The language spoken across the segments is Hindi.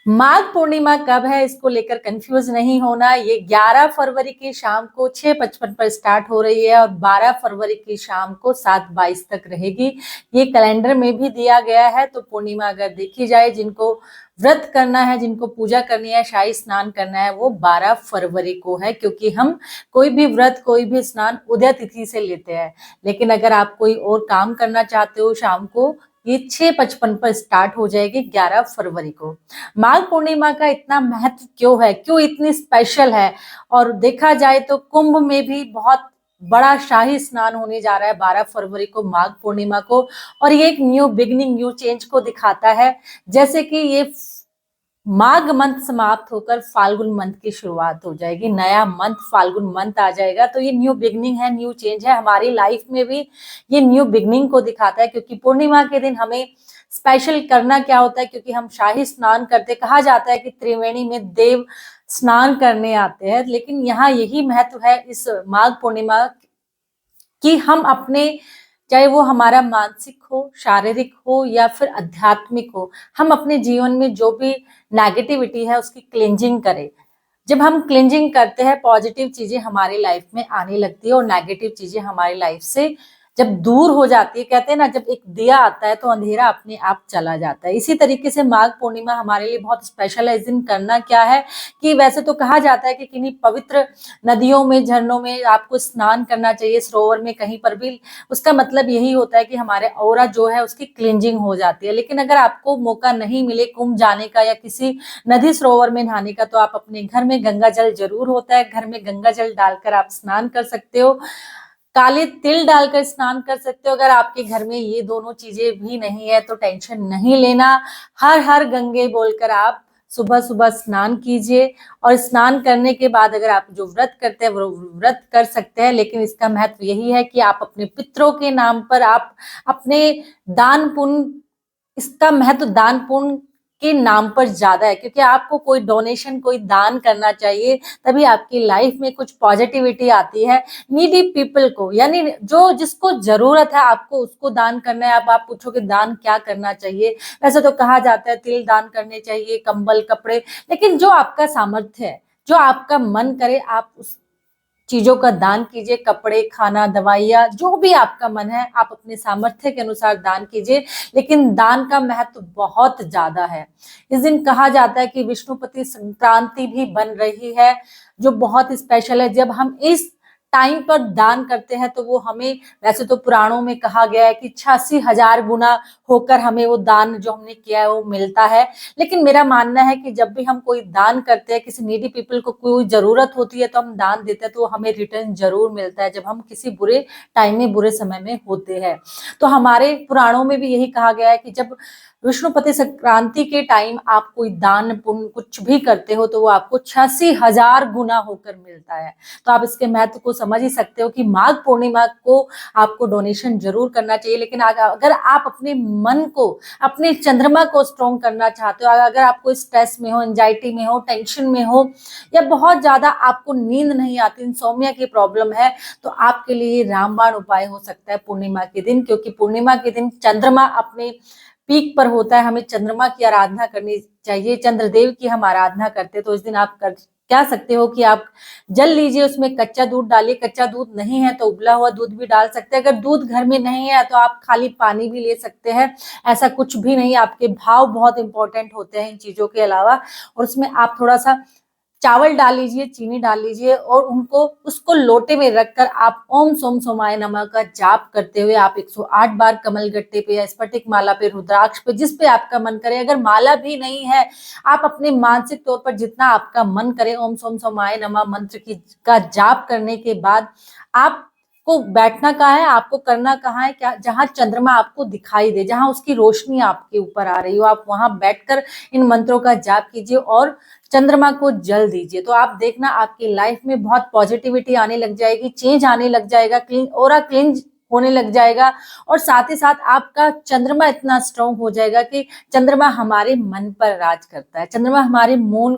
माघ पूर्णिमा कब है इसको लेकर कंफ्यूज नहीं होना। ये 11 फरवरी की शाम को 6:55 पर स्टार्ट हो रही है और 12 फरवरी की शाम को 7:22 तक रहेगी। ये कैलेंडर में भी दिया गया है। तो पूर्णिमा अगर देखी जाए, जिनको व्रत करना है, जिनको पूजा करनी है, शाही स्नान करना है, वो 12 फरवरी को है, क्योंकि हम कोई भी व्रत, कोई भी स्नान उदय तिथि से लेते हैं। लेकिन अगर आप कोई और काम करना चाहते हो शाम को, ये 6:55 पर स्टार्ट हो जाएगी 11 फरवरी को। माघ पूर्णिमा का इतना महत्व क्यों है, क्यों इतनी स्पेशल है? और देखा जाए तो कुंभ में भी बहुत बड़ा शाही स्नान होने जा रहा है 12 फरवरी को, माघ पूर्णिमा को। और ये एक न्यू बिगनिंग, न्यू चेंज को दिखाता है। जैसे कि ये माघ मंथ समाप्त होकर फाल्गुन मंथ की शुरुआत हो जाएगी, नया मंथ फाल्गुन मंथ आ जाएगा। तो ये न्यू बिगनिंग है, न्यू चेंज है। हमारी लाइफ में भी ये न्यू बिगनिंग को दिखाता है, क्योंकि पूर्णिमा के दिन हमें स्पेशल करना क्या होता है, क्योंकि हम शाही स्नान करते, कहा जाता है कि त्रिवेणी में देव स्नान करने आते हैं। लेकिन यहाँ यही महत्व है इस माघ पूर्णिमा कि हम अपने, चाहे वो हमारा मानसिक हो, शारीरिक हो या फिर आध्यात्मिक हो, हम अपने जीवन में जो भी नेगेटिविटी है उसकी क्लिंजिंग करें। जब हम क्लिंजिंग करते हैं, पॉजिटिव चीजें हमारी लाइफ में आने लगती है और नेगेटिव चीजें हमारी लाइफ से जब दूर हो जाती है, कहते हैं ना, जब एक दिया आता है तो अंधेरा अपने आप चला जाता है। इसी तरीके से माघ पूर्णिमा हमारे लिए बहुत स्पेशल है। इस दिन करना क्या है कि वैसे तो कहा जाता है कि किन्हीं पवित्र नदियों में, झरनों में आपको स्नान करना चाहिए, सरोवर में, कहीं पर भी। उसका मतलब यही होता है कि हमारे ऑरा जो है उसकी क्लिंजिंग हो जाती है। लेकिन अगर आपको मौका नहीं मिले कुंभ जाने का या किसी नदी सरोवर में नहाने का, तो आप अपने घर में, गंगा जल जरूर होता है, घर में गंगा जल डालकर आप स्नान कर सकते हो, काले तिल डालकर स्नान कर सकते हो। अगर आपके घर में ये दोनों चीजें भी नहीं है तो टेंशन नहीं लेना। हर हर गंगे बोलकर आप सुबह सुबह स्नान कीजिए। और स्नान करने के बाद अगर आप जो व्रत करते हैं वो व्रत कर सकते हैं। लेकिन इसका महत्व यही है कि आप अपने पितरों के नाम पर आप अपने दान पुण्य, इसका महत्व दान पुण्य के नाम पर ज्यादा है, क्योंकि आपको कोई डोनेशन, कोई दान करना चाहिए, तभी आपकी लाइफ में कुछ पॉजिटिविटी आती है। नीडी पीपल को, यानी जो जिसको जरूरत है, आपको उसको दान करना है। अब आप पूछोगे दान क्या करना चाहिए, वैसे तो कहा जाता है तिल दान करने चाहिए, कंबल, कपड़े। लेकिन जो आपका सामर्थ्य है, जो आपका मन करे, आप उस चीजों का दान कीजिए। कपड़े, खाना, दवाइयाँ, जो भी आपका मन है, आप अपने सामर्थ्य के अनुसार दान कीजिए। लेकिन दान का महत्व बहुत ज्यादा है। इस दिन कहा जाता है कि विष्णुपति संक्रांति भी बन रही है, जो बहुत स्पेशल है। जब हम इस टाइम पर दान करते हैं तो वो हमें, वैसे तो पुराणों में कहा गया है कि 86,000 गुना होकर हमें वो दान जो हमने किया है वो मिलता है। लेकिन मेरा मानना है कि जब भी हम कोई दान करते हैं, किसी नीडी पीपल को कोई जरूरत होती है तो हम दान देते हैं, तो हमें रिटर्न जरूर मिलता है, जब हम किसी बुरे टाइम में, बुरे समय में होते हैं। तो हमारे पुराणों में भी यही कहा गया है कि जब विष्णुपति संक्रांति के टाइम आप कोई दान पुण्य कुछ भी करते हो तो वो आपको 86,000 गुना होकर मिलता है। तो आप इसके महत्व को समझ ही सकते हो कि माघ पूर्णिमा को आपको डोनेशन जरूर करना चाहिए। लेकिन अगर आप अपने मन को, अपने चंद्रमा को स्ट्रॉन्ग करना चाहते हो, अगर आप कोई स्ट्रेस में हो, एंजाइटी में हो, टेंशन में हो, या बहुत ज्यादा आपको नींद नहीं आती, इंसोम्निया की प्रॉब्लम है, तो आपके लिए रामबाण उपाय हो सकता है पूर्णिमा के दिन। क्योंकि पूर्णिमा के दिन चंद्रमा अपने पीक पर होता है, हमें चंद्रमा की आराधना करनी चाहिए, चंद्रदेव की हम आराधना करते हैं। तो इस दिन आप क्या सकते हो कि आप जल लीजिए, उसमें कच्चा दूध डालिए। कच्चा दूध नहीं है तो उबला हुआ दूध भी डाल सकते हैं। अगर दूध घर में नहीं है तो आप खाली पानी भी ले सकते हैं। ऐसा कुछ भी नहीं, आपके भाव बहुत इंपॉर्टेंट होते हैं इन चीजों के अलावा। और उसमें आप थोड़ा सा चावल डाल लीजिए, चीनी डाल लीजिए, और उसको लोटे में रखकर आप ओम सोम सोमाय नमः का जाप करते हुए आप 108 बार कमल गट्टे पे या स्फटिक माला पे, रुद्राक्ष पे, जिस पे आपका मन करे, अगर माला भी नहीं है, आप अपने मानसिक तौर पर जितना आपका मन करे, ओम सोम सोमाय नमः मंत्र की का जाप करने के बाद आपको बैठना कहाँ है, आपको करना कहाँ है, क्या, जहां चंद्रमा आपको दिखाई दे, जहां उसकी रोशनी आपके ऊपर आ रही हो, आप वहां बैठकर इन मंत्रों का जाप कीजिए और चंद्रमा को जल दीजिए। तो आप देखना आपकी लाइफ में बहुत पॉजिटिविटी आने लग जाएगी, चेंज आने लग जाएगा, क्लीन ऑरा क्लींज होने लग जाएगा। और साथ ही साथ आपका चंद्रमा इतना स्ट्रांग हो जाएगा कि चंद्रमा हमारे मन पर राज करता है। चंद्रमा हमारे मन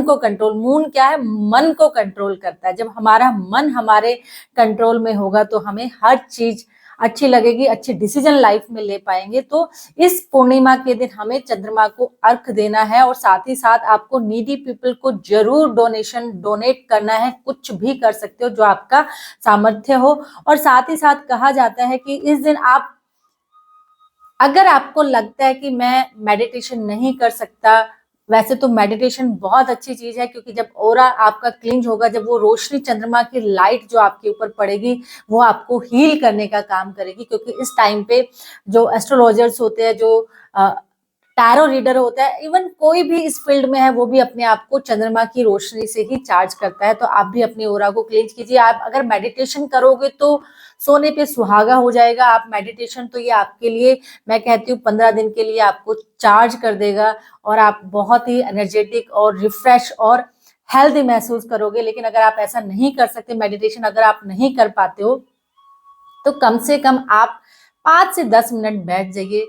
को कंट्रोल, मून क्या है, मन को कंट्रोल करता है। जब हमारा मन हमारे कंट्रोल में होगा तो हमें हर चीज अच्छी लगेगी, अच्छी डिसीजन लाइफ में ले पाएंगे। तो इस पूर्णिमा के दिन हमें चंद्रमा को अर्घ देना है और साथ ही साथ आपको नीडी पीपल को जरूर डोनेट करना है। कुछ भी कर सकते हो जो आपका सामर्थ्य हो। और साथ ही साथ कहा जाता है कि इस दिन आप, अगर आपको लगता है कि मैं मेडिटेशन नहीं कर सकता, वैसे तो मेडिटेशन बहुत अच्छी चीज है, क्योंकि जब ऑरा आपका क्लींज होगा, जब वो रोशनी चंद्रमा की लाइट जो आपके ऊपर पड़ेगी वो आपको हील करने का काम करेगी। क्योंकि इस टाइम पे जो एस्ट्रोलॉजर्स होते हैं, जो टैरो रीडर होता है, इवन कोई भी इस फील्ड में है, वो भी अपने आप को चंद्रमा की रोशनी से ही चार्ज करता है। तो आप भी अपनी ओरा को क्लींज कीजिए। आप अगर मेडिटेशन करोगे तो सोने पे सुहागा हो जाएगा। आप मेडिटेशन तो ये आपके लिए, मैं कहती हूँ 15 दिन के लिए आपको चार्ज कर देगा और आप बहुत ही एनर्जेटिक और रिफ्रेश और हेल्दी महसूस करोगे। लेकिन अगर आप ऐसा नहीं कर सकते, मेडिटेशन अगर आप नहीं कर पाते हो, तो कम से कम आप 5 से 10 मिनट बैठ जाइए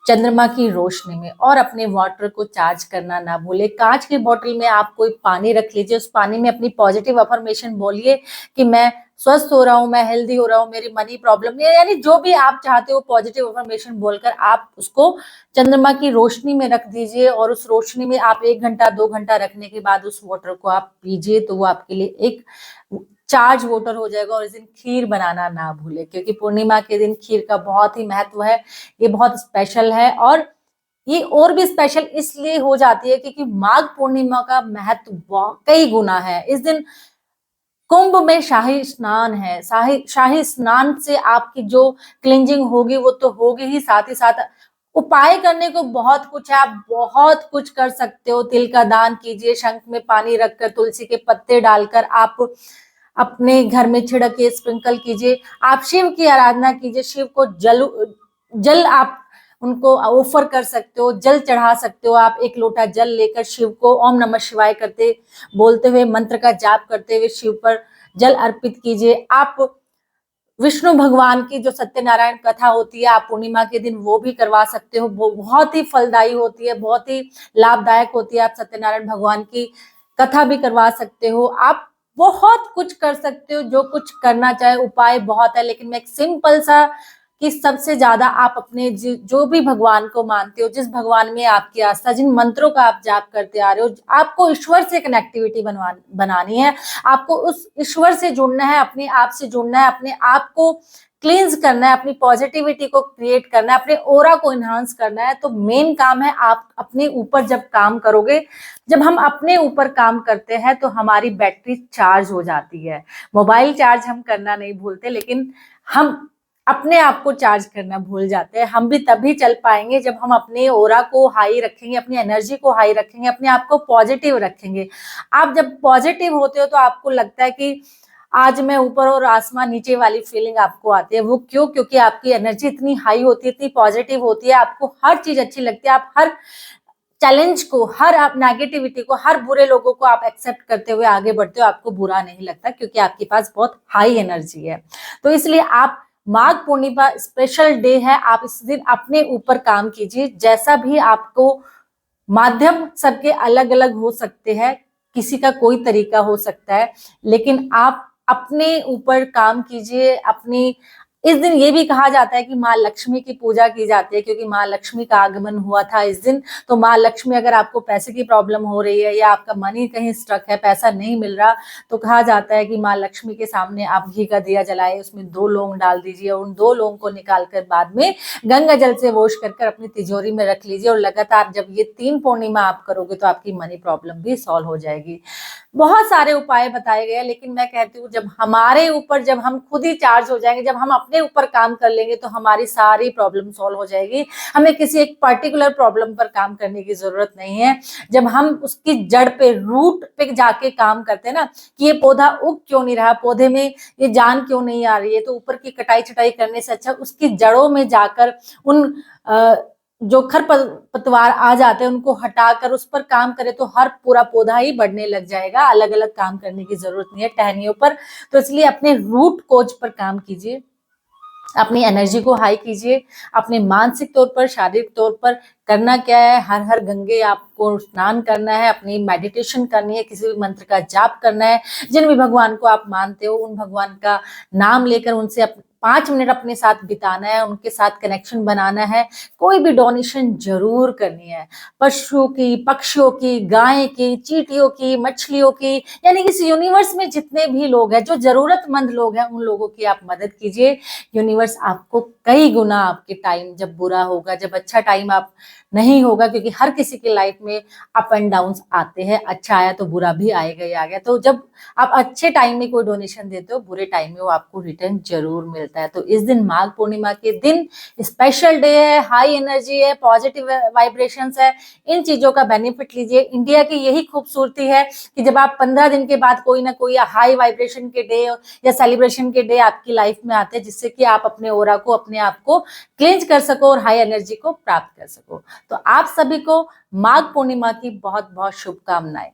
चंद्रमा की रोशनी में और अपने वाटर को चार्ज करना ना भूले। कांच की बोतल में आप कोई पानी रख लीजिए, उस पानी में अपनी पॉजिटिव अफर्मेशन बोलिए कि मैं स्वस्थ हो रहा हूँ, मैं हेल्दी हो रहा हूँ, मेरी मनी प्रॉब्लम, यानी जो भी आप चाहते हो पॉजिटिव अफर्मेशन बोलकर आप उसको चंद्रमा की रोशनी में रख दीजिए। और उस रोशनी में आप 1 घंटा 2 घंटा रखने के बाद उस वाटर को आप पीजिए, तो वो आपके लिए एक चार्ज वाटर हो जाएगा। और इस दिन खीर बनाना ना भूले, क्योंकि पूर्णिमा के दिन खीर का बहुत ही महत्व है, ये बहुत स्पेशल है। और ये और भी स्पेशल इसलिए हो जाती है क्योंकि माघ पूर्णिमा का महत्व कई गुना है। इस दिन कुंभ में शाही स्नान है। शाही स्नान से आपकी जो क्लिंजिंग होगी वो तो होगी ही, साथ ही साथ उपाय करने को बहुत कुछ है। आप बहुत कुछ कर सकते हो। तिल का दान कीजिए, शंख में पानी रखकर तुलसी के पत्ते डालकर आप अपने घर में छिड़के, स्प्रिंकल कीजिए। आप शिव की आराधना कीजिए, शिव को जल आप उनको ऑफर कर सकते हो, जल चढ़ा सकते हो। आप 1 लोटा जल लेकर शिव को ओम नमः शिवाय करते बोलते हुए, मंत्र का जाप करते हुए शिव पर जल अर्पित कीजिए। आप विष्णु भगवान की जो सत्यनारायण कथा होती है, आप पूर्णिमा के दिन वो भी करवा सकते हो। वो बहुत ही फलदायी होती है, बहुत ही लाभदायक होती है। आप सत्यनारायण भगवान की कथा भी करवा सकते हो। आप बहुत कुछ कर सकते हो, जो कुछ करना चाहे। उपाय बहुत है, लेकिन मैं एक सिंपल सा कि सबसे ज्यादा आप अपने जो भी भगवान को मानते हो, जिस भगवान में आपकी आस्था, जिन मंत्रों का आप जाप करते आ रहे हो, आपको ईश्वर से कनेक्टिविटी बनानी है। आपको उस ईश्वर से जुड़ना है, अपने आप से जुड़ना है, अपने आप को क्लींस करना है, अपनी पॉजिटिविटी को क्रिएट करना है, अपने ओरा को इन्हांस करना है। तो मेन काम है, आप अपने ऊपर जब काम करोगे, जब हम अपने ऊपर काम करते हैं तो हमारी बैटरी चार्ज हो जाती है। मोबाइल चार्ज हम करना नहीं भूलते, लेकिन हम अपने आप को चार्ज करना भूल जाते हैं। हम भी तभी चल पाएंगे जब हम अपने ओरा को हाई रखेंगे, अपनी एनर्जी को हाई रखेंगे, अपने आप को पॉजिटिव रखेंगे। आप जब पॉजिटिव होते हो तो आपको लगता है कि आज मैं ऊपर और आसमान नीचे वाली फीलिंग आपको आती है। वो क्यों? क्योंकि आपकी एनर्जी इतनी हाई होती है, इतनी पॉजिटिव होती है, आपको हर चीज अच्छी लगती है। आप हर चैलेंज को, हर आप नेगेटिविटी को, हर बुरे लोगों को आप एक्सेप्ट करते हुए आगे बढ़ते हो। आपको बुरा नहीं लगता, क्योंकि आपके पास बहुत हाई एनर्जी है। तो इसलिए आप, माघ पूर्णिमा स्पेशल डे है, आप इस दिन अपने ऊपर काम कीजिए। जैसा भी आपको, माध्यम सबके अलग अलग हो सकते हैं, किसी का कोई तरीका हो सकता है, लेकिन आप अपने ऊपर काम कीजिए। अपनी, इस दिन ये भी कहा जाता है कि माँ लक्ष्मी की पूजा की जाती है, क्योंकि माँ लक्ष्मी का आगमन हुआ था इस दिन। तो माँ लक्ष्मी, अगर आपको पैसे की प्रॉब्लम हो रही है या आपका मनी कहीं स्ट्रक है, पैसा नहीं मिल रहा, तो कहा जाता है कि माँ लक्ष्मी के सामने आप घी का दिया जलाए, उसमें 2 लौंग डाल दीजिए, उन 2 लौंग को निकाल कर बाद में गंगा जल से वॉश कर अपनी तिजोरी में रख लीजिए। और लगातार जब ये 3 पूर्णिमा आप करोगे तो आपकी मनी प्रॉब्लम भी सॉल्व हो जाएगी। बहुत सारे उपाय बताए गए, लेकिन मैं कहती हूँ जब हमारे ऊपर, जब हम खुद ही चार्ज हो जाएंगे, जब हम अपने ऊपर काम कर लेंगे, तो हमारी सारी प्रॉब्लम सॉल्व हो जाएगी। हमें किसी एक पर्टिकुलर प्रॉब्लम पर काम करने की जरूरत नहीं है। जब हम उसकी जड़ पे, रूट पे जाके काम करते हैं ना, कि ये पौधा उग क्यों नहीं रहा, पौधे में ये जान क्यों नहीं आ रही है, तो ऊपर की कटाई छटाई करने से अच्छा उसकी जड़ों में जाकर उन जो खरपतवार आ जाते हैं उनको हटाकर उस पर काम करे, तो हर पूरा पौधा ही बढ़ने लग जाएगा। अलग अलग काम करने की जरूरत नहीं है टहनियों पर। तो इसलिए अपने रूट कोज पर काम कीजिए, अपनी एनर्जी को हाई कीजिए। अपने मानसिक तौर पर, शारीरिक तौर पर करना क्या है, हर हर गंगे आपको स्नान करना है, अपनी मेडिटेशन करनी है, किसी भी मंत्र का जाप करना है। जिन भी भगवान को आप मानते हो उन भगवान का नाम लेकर उनसे 5 मिनट अपने साथ बिताना है, उनके साथ कनेक्शन बनाना है, कोई भी डोनेशन जरूर करनी है। पशुओं की, पक्षियों की, गाय की, चींटियों की, मछलियों की, यानी कि इस यूनिवर्स में जितने भी लोग हैं, जो जरूरतमंद लोग हैं, उन लोगों की आप मदद कीजिए। यूनिवर्स आपको कई गुना आपके टाइम जब बुरा होगा, जब अच्छा टाइम आप नहीं होगा, क्योंकि हर किसी की लाइफ में अप एंड डाउन आते हैं, अच्छा आया तो बुरा भी आएगा ही आ गया। तो जब आप अच्छे टाइम में कोई डोनेशन देते हो, बुरे टाइम में वो आपको रिटर्न जरूर मिलता है। तो इस दिन माघ पूर्णिमा के दिन स्पेशल डे है, हाई एनर्जी है, पॉजिटिव वाइब्रेशंस है, इन चीजों का बेनिफिट लीजिए। इंडिया की यही खूबसूरती है कि जब आप 15 दिन के बाद कोई ना कोई हाई वाइब्रेशन के डे या सेलिब्रेशन के डे आपकी लाइफ में आते हैं, जिससे कि आप अपने ओरा को, अपने आप को क्लेंज कर सको और हाई एनर्जी को प्राप्त कर सको। तो आप सभी को माघ पूर्णिमा की बहुत बहुत शुभकामनाएं।